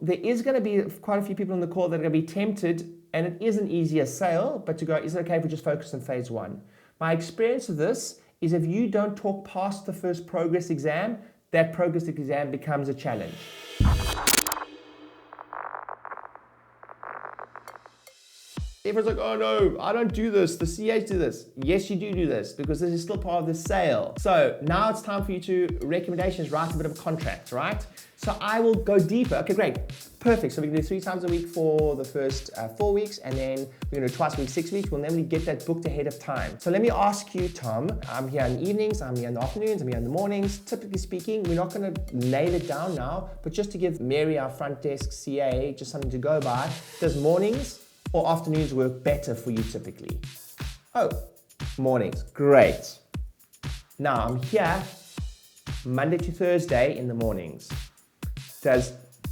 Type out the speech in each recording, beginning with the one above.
there is going to be quite a few people on the call that are going to be tempted, and it is an easier sale, but to go, is it okay if we just focus on phase one? My experience of this is if you don't talk past the first progress exam, that progress exam becomes a challenge. Everyone's like, oh no, I don't do this, the CAs do this. Yes, you do this, because this is still part of the sale. So now it's time for you to, recommendations, write a bit of a contract, right? So I will go deeper. Okay, great, perfect. So we can do 3 times a week for the first 4 weeks, and then we're gonna do twice a week, 6 weeks. We'll normally get that booked ahead of time. So let me ask you, Tom, I'm here in the evenings, I'm here in the afternoons, I'm here in the mornings. Typically speaking, we're not gonna nail it down now, but just to give Mary, our front desk CA, just something to go by, does mornings or afternoons work better for you typically? Oh, mornings, great. Now I'm here Monday to Thursday in the mornings.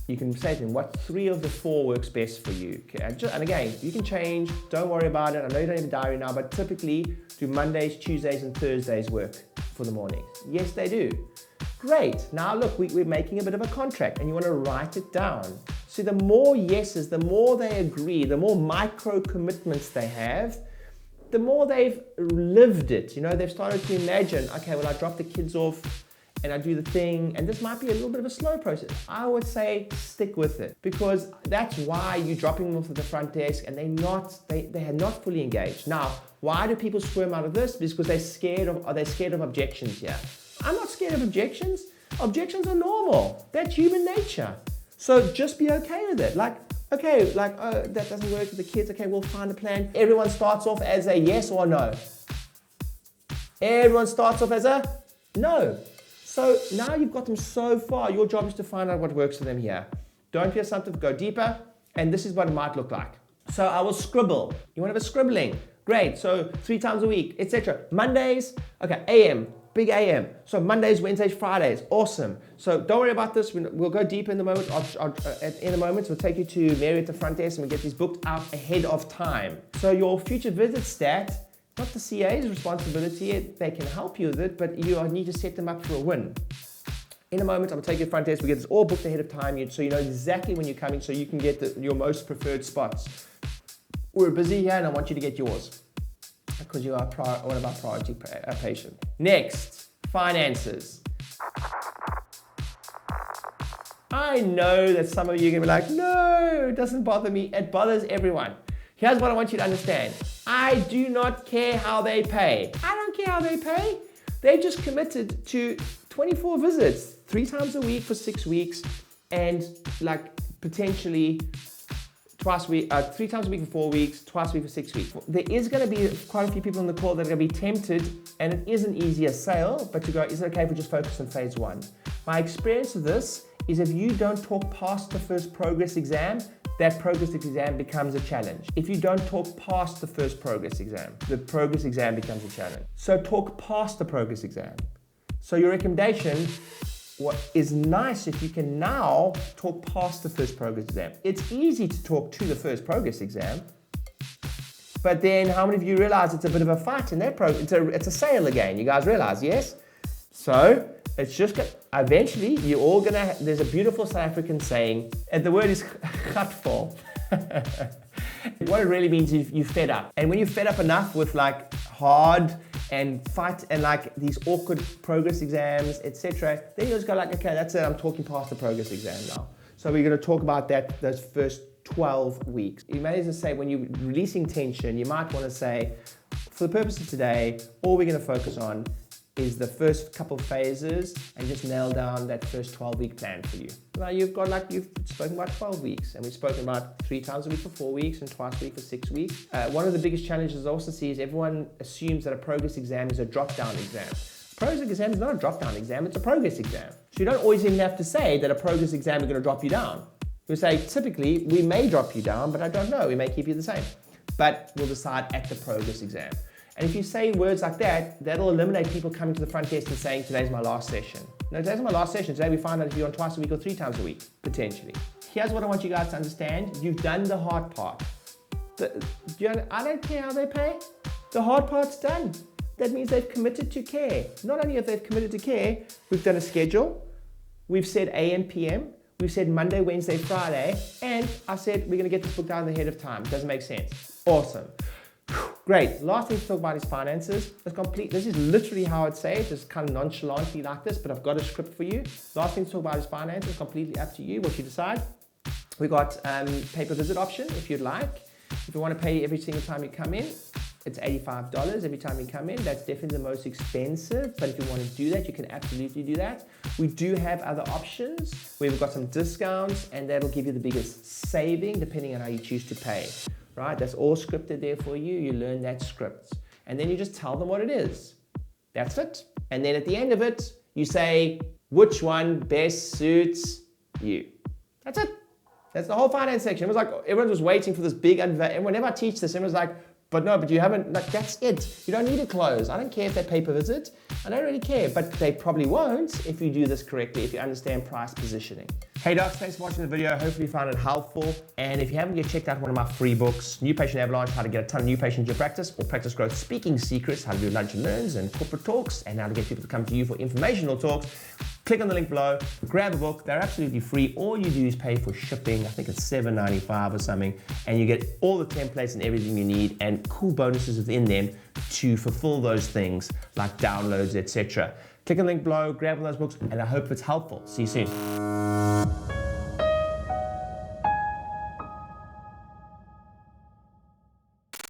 You can say to him, what 3 of the 4 works best for you? Okay, and again, you can change, don't worry about it. I know you don't have a diary now, but typically do Mondays, Tuesdays, and Thursdays work for the morning? Yes, they do. Great, now look, we're making a bit of a contract and you want to write it down. So the more yeses, the more they agree, the more micro commitments they have, the more they've lived it. You know, they've started to imagine, okay, well, I drop the kids off and I do the thing, and this might be a little bit of a slow process. I would say stick with it, because that's why you're dropping them off at the front desk and they are not fully engaged. Now, why do people squirm out of this? Because they're scared of objections here. I'm not scared of objections. Objections are normal. That's human nature. So just be okay with it. Okay, oh, that doesn't work with the kids. Okay, we'll find a plan. Everyone starts off as a yes or no. Everyone starts off as a no. So now you've got them so far. Your job is to find out what works for them here. Don't be assumptive, go deeper. And this is what it might look like. So I will scribble. You want to have a scribbling? Great. So 3 times a week, etc. Mondays, okay, AM. Big AM. So Mondays, Wednesdays, Fridays. Awesome. So don't worry about this. We'll go deep in the moment. In a moment, we'll take you to Mary at the front desk and we'll get these booked out ahead of time. So your future visit stat, not the CA's responsibility. They can help you with it, but you need to set them up for a win. In a moment, I'm going to take you to the front desk. We get this all booked ahead of time, so you know exactly when you're coming, so you can get your most preferred spots. We're busy here, and I want you to get yours, because you are one of our priority patients. Next, finances. I know that some of you are going to be like, no, it doesn't bother me. It bothers everyone. Here's what I want you to understand. I do not care how they pay. I don't care how they pay. They just committed to 24 visits, 3 times a week for 6 weeks, and potentially twice a week, 3 times a week for 4 weeks, twice a week for 6 weeks. There is going to be quite a few people on the call that are going to be tempted, and it is an easier sale, but to go, is it okay if we just focus on phase one? My experience of this is if you don't talk past the first progress exam, that progress exam becomes a challenge. If you don't talk past the first progress exam, the progress exam becomes a challenge. So talk past the progress exam. So your recommendation, what is nice if you can now talk past the first progress exam. It's easy to talk to the first progress exam, but then how many of you realize it's a bit of a fight in that program? It's a sale again. You guys realize, yes? So it's just, eventually you're all gonna, there's a beautiful South African saying, and the word is gatvol. What it really means is you're fed up. And when you're fed up enough with hard and fight and these awkward progress exams, etc., then you just go okay, that's it, I'm talking past the progress exam now. So we're gonna talk about those first 12 weeks. You may as well say, when you're releasing tension, you might wanna say, for the purpose of today, all we're gonna focus on is the first couple of phases and just nail down that first 12-week plan for you. Now you've spoken about 12 weeks, and we've spoken about 3 times a week for 4 weeks and twice a week for 6 weeks. One of the biggest challenges I also see is everyone assumes that a progress exam is a drop-down exam. A progress exam is not a drop-down exam, it's a progress exam. So you don't always even have to say that a progress exam is going to drop you down. You say, typically, we may drop you down, but I don't know, we may keep you the same. But we'll decide at the progress exam. And if you say words like that, that'll eliminate people coming to the front desk and saying, today's my last session. No, today's my last session. Today we find out if you're on twice a week or 3 times a week, potentially. Here's what I want you guys to understand. You've done the hard part. I don't care how they pay. The hard part's done. That means they've committed to care. Not only have they committed to care, we've done a schedule. We've said AM, PM. we said Monday, Wednesday, Friday, and I said we're gonna get this book down ahead of time. Doesn't make sense. Awesome. Great. Last thing to talk about is finances. This is literally how I'd say it, just kind of nonchalantly like this, but I've got a script for you. Last thing to talk about is finances. Completely up to you, what you decide. We got pay-per-visit option if you'd like. If you want to pay every single time you come in, it's $85 every time you come in. That's definitely the most expensive, but if you want to do that, you can absolutely do that. We do have other options where we've got some discounts, and that'll give you the biggest saving depending on how you choose to pay. Right? That's all scripted there for you. You learn that script. And then you just tell them what it is. That's it. And then at the end of it, you say, which one best suits you? That's it. That's the whole finance section. It was like, everyone was waiting for this big unveil. And whenever I teach this, everyone's like, but you haven't, like, that's it. You don't need to close. I don't care if they pay per visit. I don't really care, but they probably won't if you do this correctly, if you understand price positioning. Hey docs, thanks for watching the video. Hopefully you found it helpful. And if you haven't yet checked out one of my free books, New Patient Avalanche, how to get a ton of new patients in your practice, or Practice Growth Speaking Secrets, how to do lunch and learns and corporate talks, and how to get people to come to you for informational talks, click on the link below, grab a book. They're absolutely free. All you do is pay for shipping. I think it's $7.95 or something, and you get all the templates and everything you need and cool bonuses within them to fulfill those things like downloads, etc. Click on the link below, grab one of those books, and I hope it's helpful. See you soon.